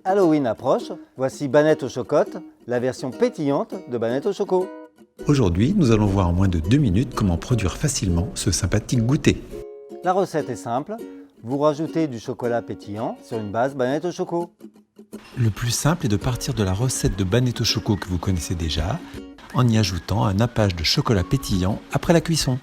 Halloween approche, voici Banette aux chocottes, la version pétillante de Banette au choco. Aujourd'hui, nous allons voir en moins de 2 minutes comment produire facilement ce sympathique goûter. La recette est simple, vous rajoutez du chocolat pétillant sur une base Banette au choco. Le plus simple est de partir de la recette de Banette au choco que vous connaissez déjà, en y ajoutant un nappage de chocolat pétillant après la cuisson.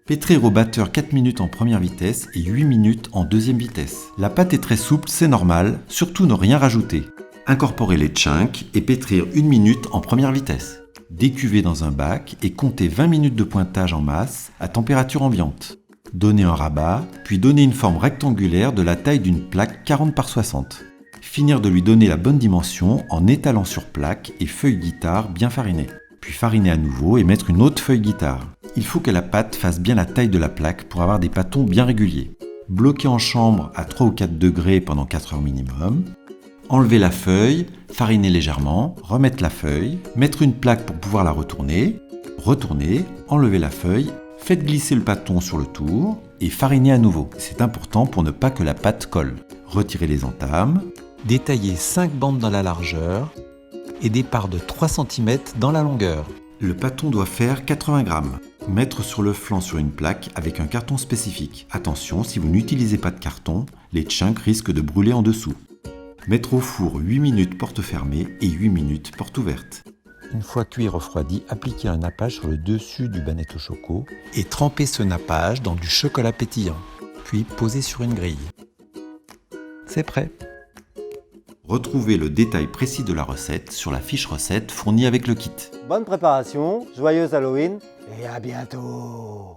Pétrir au batteur 4 minutes en première vitesse et 8 minutes en deuxième vitesse. La pâte est très souple, c'est normal, surtout ne rien rajouter. Incorporez les chunks et pétrir 1 minute en première vitesse. Décuvez dans un bac et comptez 20 minutes de pointage en masse à température ambiante. Donnez un rabat, puis donnez une forme rectangulaire de la taille d'une plaque 40 par 60. Finir de lui donner la bonne dimension en étalant sur plaque et feuille guitare bien farinées. Puis fariner à nouveau et mettre une autre feuille guitare. Il faut que la pâte fasse bien la taille de la plaque pour avoir des pâtons bien réguliers. Bloquer en chambre à 3 ou 4 degrés pendant 4 heures minimum. Enlever la feuille, fariner légèrement, remettre la feuille, mettre une plaque pour pouvoir la retourner, enlever la feuille, faites glisser le pâton sur le tour et fariner à nouveau. C'est important pour ne pas que la pâte colle. Retirez les entames. Détaillez 5 bandes dans la largeur et des parts de 3 cm dans la longueur. Le pâton doit faire 80 grammes. Mettre sur le flanc sur une plaque avec un carton spécifique. Attention, si vous n'utilisez pas de carton, les chunks risquent de brûler en dessous. Mettre au four 8 minutes porte fermée et 8 minutes porte ouverte. Une fois cuit et refroidi, appliquez un nappage sur le dessus du Banette au choco et trempez ce nappage dans du chocolat pétillant, puis posez sur une grille. C'est prêt! Retrouvez le détail précis de la recette sur la fiche recette fournie avec le kit. Bonne préparation, joyeuse Halloween et à bientôt!